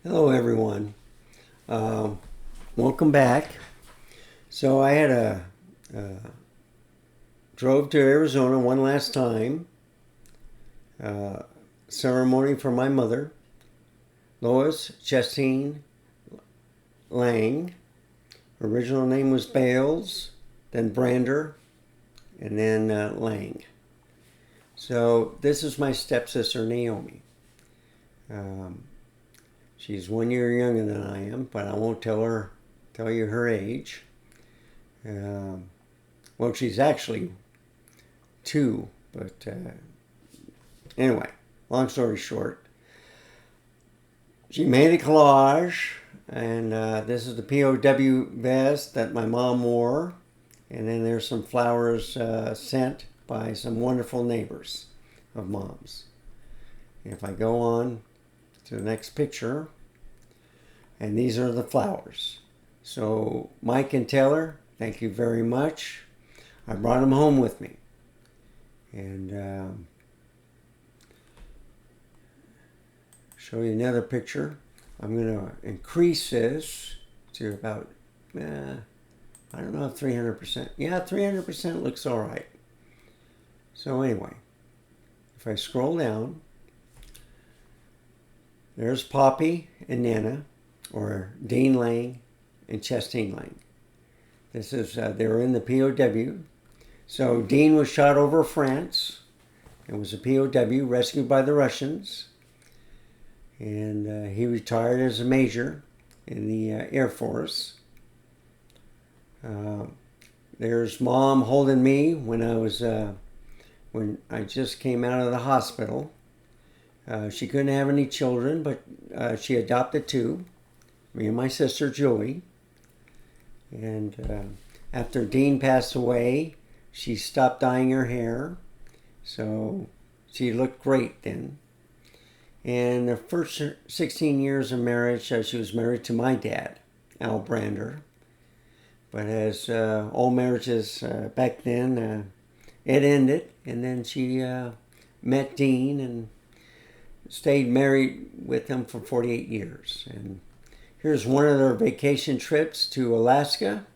Hello, everyone. Um, Welcome back. So I had drove to Arizona one last time. Uh, Ceremony for my mother, Lois Chastine Lang. Her original name was Bales, then Brander, and then Lang. So this is my stepsister Naomi. Um, she's 1 year younger than I am, but I won't tell you her age. Um, well, she's actually two, but anyway, long story short, she made a collage, and this is the POW vest that my mom wore, and then there's some flowers sent by some wonderful neighbors of mom's. If I go on to the next picture, and these are the flowers. So Mike and Taylor, thank you very much. I brought them home with me, and show you another picture. I'm going to increase this to about, I don't know, 300%. Yeah, 300% looks all right. So anyway, if I scroll down, there's Poppy and Nana, or Dean Lang and Chastine Lang. This is, they were in the POW. So Dean was shot over France and was a POW rescued by the Russians. And he retired as a major in the Air Force. There's Mom holding me when I just came out of the hospital. She couldn't have any children, but she adopted two, me and my sister Julie. And after Dean passed away, she stopped dyeing her hair, so she looked great then. And the first 16 years of marriage, she was married to my dad, Al Brander. But as all marriages back then, it ended, and then she met Dean and stayed married with him for 48 years. And here's one of their vacation trips to Alaska.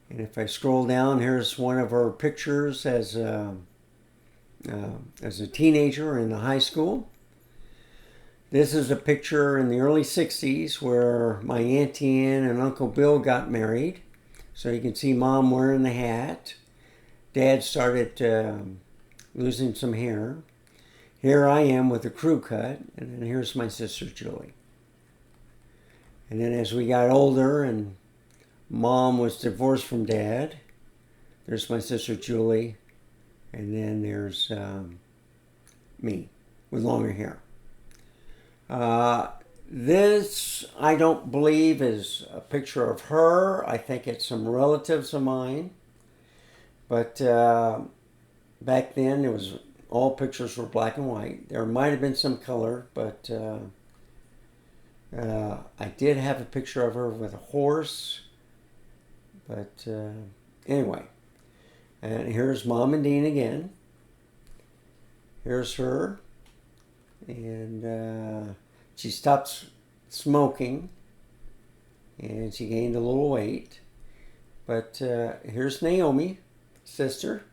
And if I scroll down, here's one of her pictures as a teenager in the high school. This is a picture in the early 60s where my Auntie Ann and Uncle Bill got married. So you can see Mom wearing the hat. Dad started losing some hair. Here I am with a crew cut, and then here's my sister Julie. And then as we got older and Mom was divorced from Dad, there's my sister Julie, and then there's me with longer hair. This, I don't believe, is a picture of her. I think it's some relatives of mine. But back then, it was all pictures were black and white. There might have been some color, but I did have a picture of her with a horse. But anyway, and here's Mom and Dean again. Here's her. And she stopped smoking, and she gained a little weight. But here's Naomi, sister,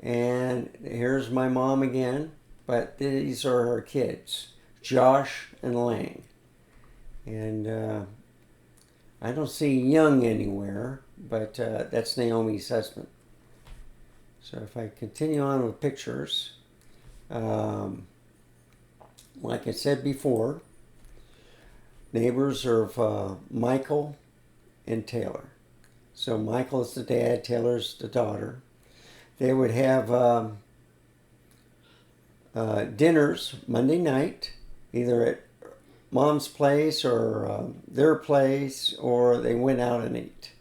and here's my mom again. But these are her kids, Josh and Lang. And I don't see Young anywhere, but that's Naomi's husband. So if I continue on with pictures, like I said before, neighbors of Michael and Taylor. So Michael is the dad, Taylor's the daughter. They would have dinners Monday night, either at Mom's place or their place, or they went out and ate.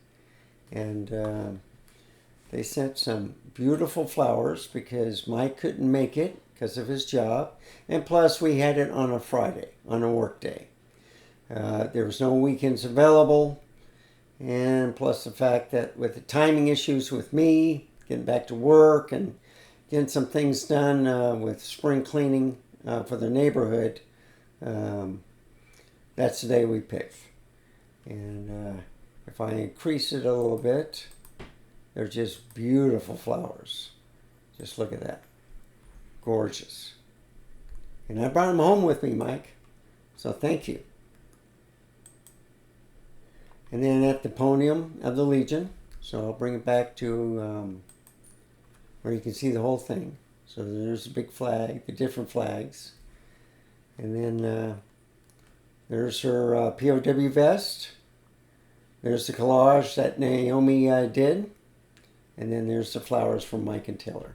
And they sent some beautiful flowers because Mike couldn't make it because of his job. And plus, we had it on a Friday, on a work day. There was no weekends available. And plus the fact that with the timing issues with me, getting back to work and getting some things done with spring cleaning for the neighborhood, that's the day we picked. And if I increase it a little bit, they're just beautiful flowers. Just look at that. Gorgeous. And I brought them home with me, Mike. So thank you. And then at the podium of the Legion. So I'll bring it back to where you can see the whole thing. So there's a big flag, the different flags. And then there's her POW vest. There's the collage that Naomi did. And then there's the flowers from Mike and Taylor.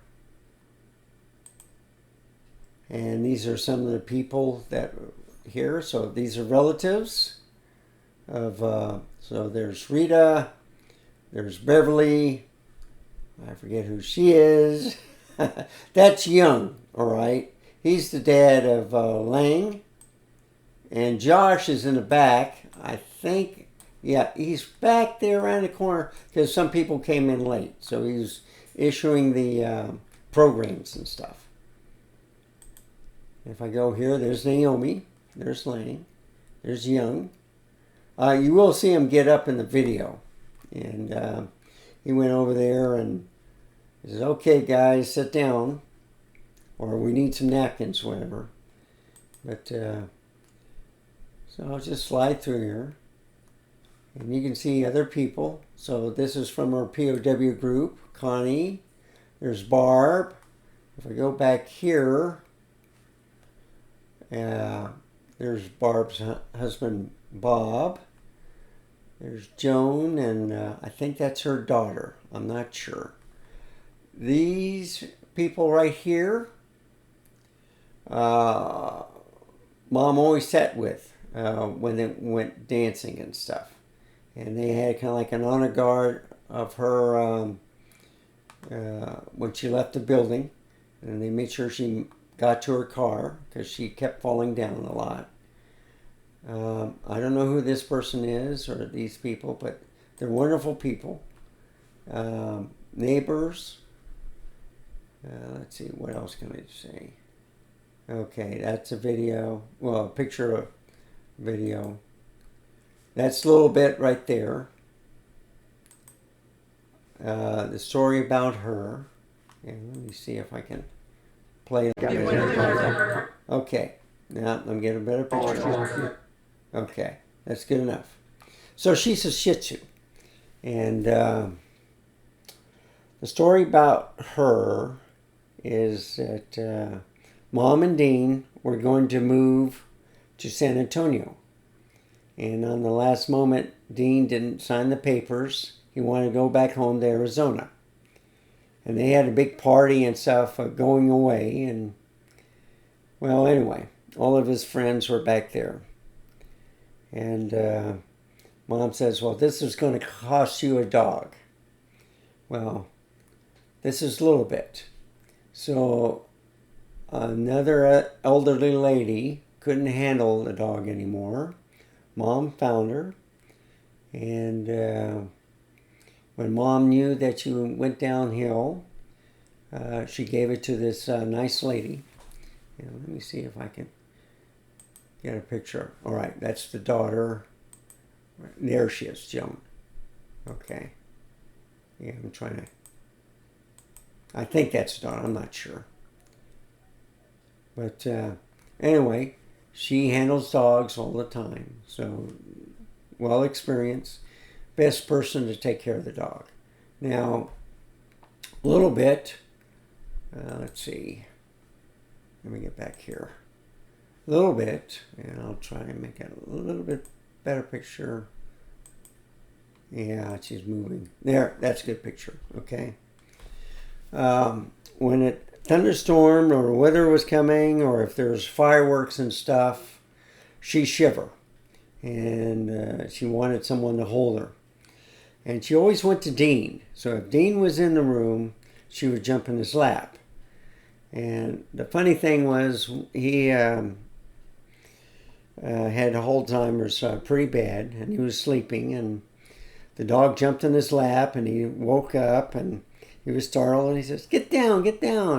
And these are some of the people that are here. So these are relatives of, so there's Rita, there's Beverly, I forget who she is. That's Young, all right. He's the dad of Lang. And Josh is in the back. I think, yeah, he's back there around the corner because some people came in late. So he's issuing the programs and stuff. If I go here, there's Naomi, there's Lang, there's Young. You will see him get up in the video. And he went over there and he says, okay, guys, sit down. Or we need some napkins, whatever. But, so I'll just slide through here. And you can see other people. So this is from our POW group, Connie. There's Barb. If I go back here, there's Barb's husband, Bob. There's Joan, and I think that's her daughter. I'm not sure. These people right here, Mom always sat with when they went dancing and stuff. And they had kind of like an honor guard of her when she left the building. And they made sure she got to her car because she kept falling down a lot. I don't know who this person is or these people, but they're wonderful people. Neighbors. Let's see, what else can I say? Okay, that's a video. Well, a picture of video. That's a little bit right there. The story about her. And let me see if I can play it. Okay, now I'm getting a better picture. Okay, that's good enough. So she's a Shih Tzu. And the story about her is that Mom and Dean were going to move to San Antonio. And on the last moment, Dean didn't sign the papers. He wanted to go back home to Arizona. And they had a big party and stuff going away. And, well, anyway, all of his friends were back there. And Mom says, well, this is going to cost you a dog. Well, this is a little bit. So another elderly lady couldn't handle the dog anymore. Mom found her. And when Mom knew that she went downhill, she gave it to this nice lady. Let me see if I can get a picture. All right, that's the daughter. There she is, Joan. Okay. Yeah, I'm trying to... I think that's the daughter. I'm not sure. But anyway, she handles dogs all the time. So, well experienced. Best person to take care of the dog. Now, a little bit. Let's see. Let me get back here. A little bit, and I'll try and make it a little bit better picture. Yeah, she's moving. There, that's a good picture. Okay. When it thunderstormed or weather was coming, or if there's fireworks and stuff, she shiver, and she wanted someone to hold her. And she always went to Dean. So if Dean was in the room, she would jump in his lap. And the funny thing was, he had Alzheimer's pretty bad, and he was sleeping, and the dog jumped in his lap, and he woke up, and he was startled, and he says, get down,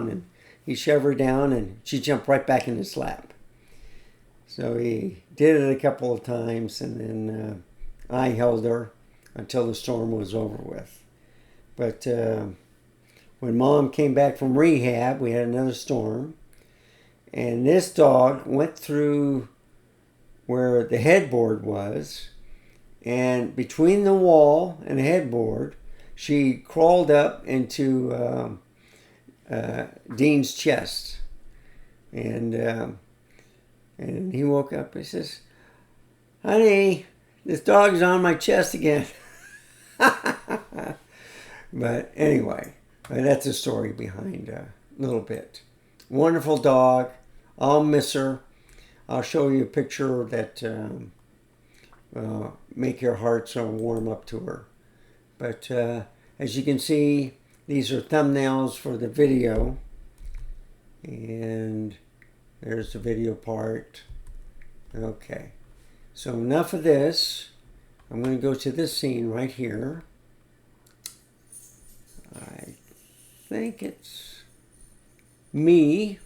and he shoved her down, and she jumped right back in his lap. So he did it a couple of times, and then I held her until the storm was over with. But when Mom came back from rehab, we had another storm, and this dog went through where the headboard was, and between the wall and the headboard, she crawled up into Dean's chest, and he woke up. He says, "Honey, this dog's on my chest again." But anyway, that's the story behind a little bit. Wonderful dog. I'll miss her. I'll show you a picture that make your heart so warm up to her. But as you can see, these are thumbnails for the video. And there's the video part. Okay. So enough of this. I'm going to go to this scene right here. I think it's me,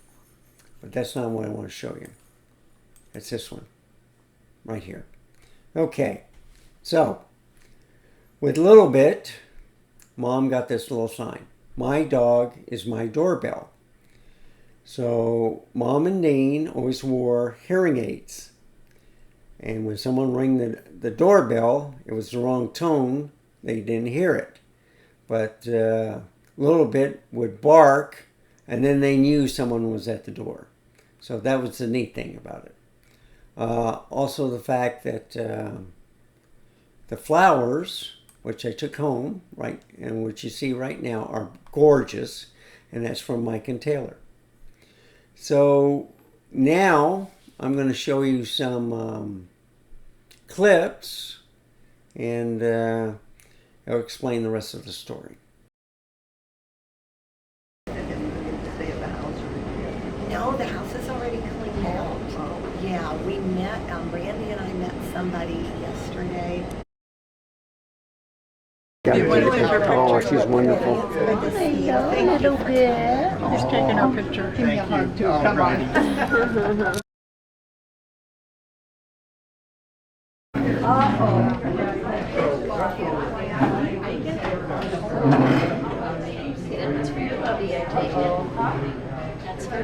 but that's not what I want to show you. It's this one right here. Okay, so with a little bit, Mom got this little sign. My dog is my doorbell. So Mom and Dean always wore hearing aids. And when someone rang the doorbell, it was the wrong tone, they didn't hear it. But little bit would bark, and then they knew someone was at the door. So that was the neat thing about it. Also the fact that the flowers, which I took home, right, and which you see right now, are gorgeous, and that's from Mike and Taylor. So now I'm going to show you some clips, and I'll explain the rest of the story. No, the house is already cleaned out. Yeah, we met, Brandy and I met somebody yesterday. Oh, she's wonderful. A little bit. He's taking our picture. Give me a hug too. Come on. That's for your buddy, I take it. That's for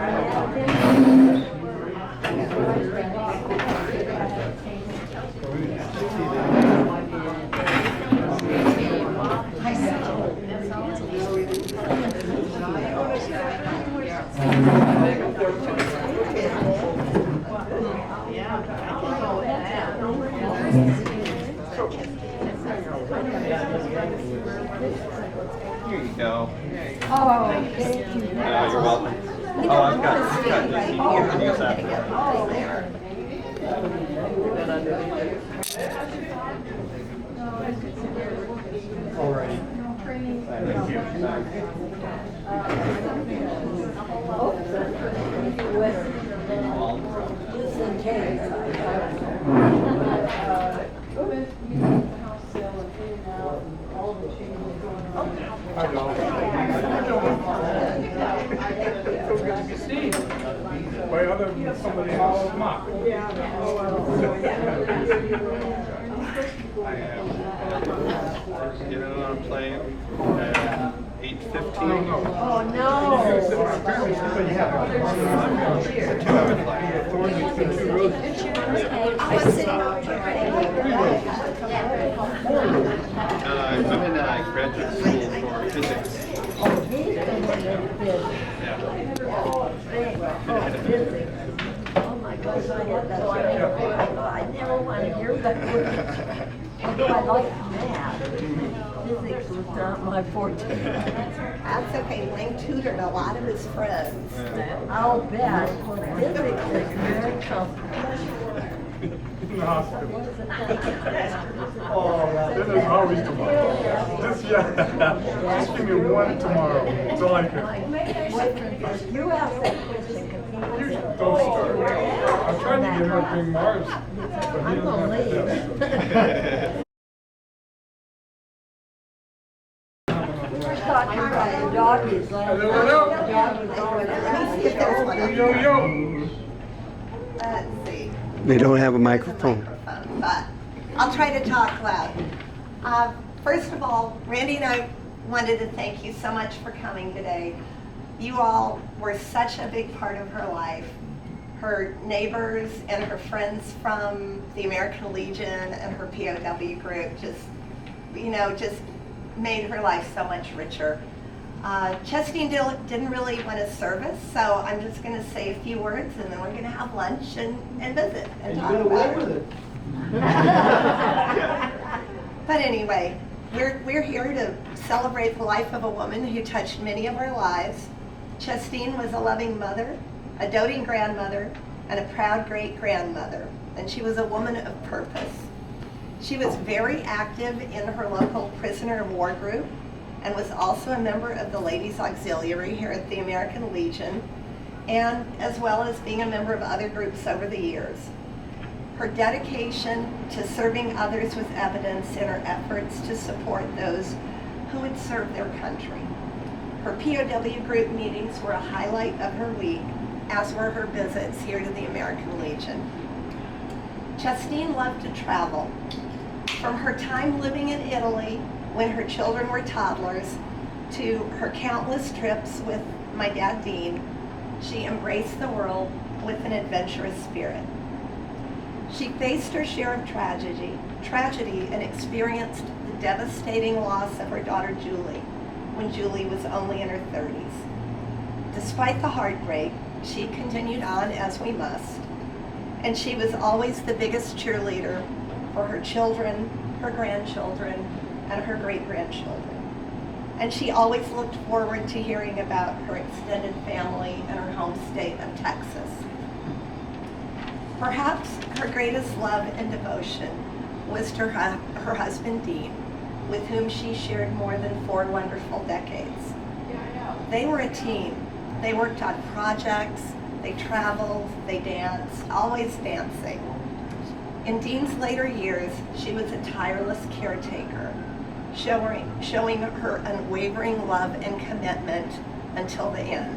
Here you go. Oh, thank you. You're welcome. Oh, I've got this. You can use that. Alrighty. Thank you. So good to be seen. By other than somebody else, come on. I am getting on a plane at 8:15. Oh, no. It's a 2-hour flight. I was sitting out here. I'm in graduate school for physics. Oh my gosh, I had that. I never want to hear that word. Although I like math, physics was not my forte. That's okay. Wayne tutored a lot of his friends. I'll bet. Physics is very complicated. In the hospital. Then there's always tomorrow. Just give me one tomorrow. That's all I can. You asked that question. Don't start. I'm trying to get her to bring Mars. But he doesn't have the Doggies. Yo, yo. Let's see. They don't have a There is microphone. but I'll try to talk loud. First of all, Randy and I wanted to thank you so much for coming today. You all were such a big part of her life. Her neighbors and her friends from the American Legion and her POW group just made her life so much richer. Chestine didn't really want a service, so I'm just going to say a few words, and then we're going to have lunch and visit and talk about her. But anyway, we're here to celebrate the life of a woman who touched many of our lives. Chestine was a loving mother, a doting grandmother, and a proud great-grandmother, and she was a woman of purpose. She was very active in her local prisoner of war group and was also a member of the Ladies Auxiliary here at the American Legion, and as well as being a member of other groups over the years. Her dedication to serving others was evidenced in her efforts to support those who would serve their country. Her POW group meetings were a highlight of her week, as were her visits here to the American Legion. Chestine loved to travel. From her time living in Italy when her children were toddlers to her countless trips with my dad Dean, she embraced the world with an adventurous spirit. She faced her share of tragedy and experienced the devastating loss of her daughter Julie when Julie was only in her 30s. Despite the heartbreak, she continued on as we must, and she was always the biggest cheerleader for her children, her grandchildren, and her great-grandchildren. And she always looked forward to hearing about her extended family and her home state of Texas. Perhaps her greatest love and devotion was to her husband Dean, with whom she shared more than 4 wonderful decades. They were a team. They worked on projects, they traveled, they danced, always dancing. In Dean's later years, she was a tireless caretaker, showing her unwavering love and commitment until the end.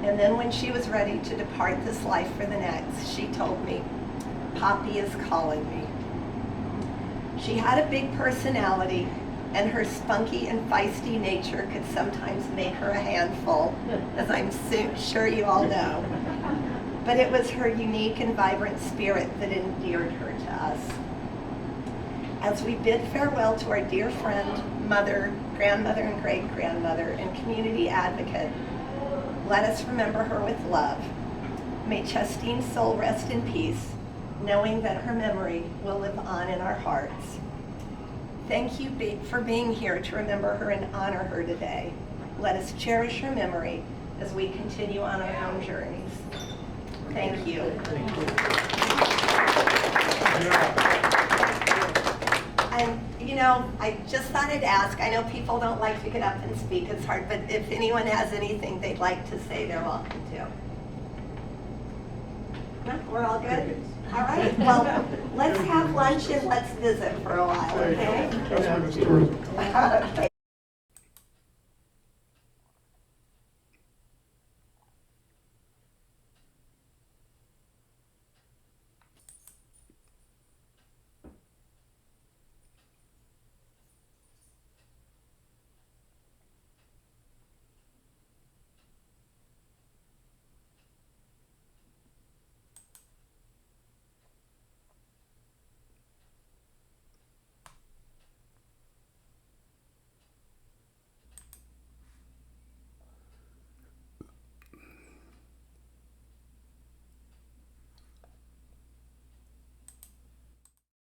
And then when she was ready to depart this life for the next, she told me, "Poppy is calling me." She had a big personality, and her spunky and feisty nature could sometimes make her a handful, as I'm sure you all know. But it was her unique and vibrant spirit that endeared her to us. As we bid farewell to our dear friend, mother, grandmother, and great-grandmother, and community advocate, let us remember her with love. May Chestine's soul rest in peace, knowing that her memory will live on in our hearts. Thank you for being here to remember her and honor her today. Let us cherish her memory as we continue on our own journeys. Thank you. And I just thought I'd ask, I know people don't like to get up and speak, it's hard, but if anyone has anything they'd like to say, they're welcome to. No, we're all good? All right, well, let's have lunch and let's visit for a while, okay? That's where the stories will come. Okay.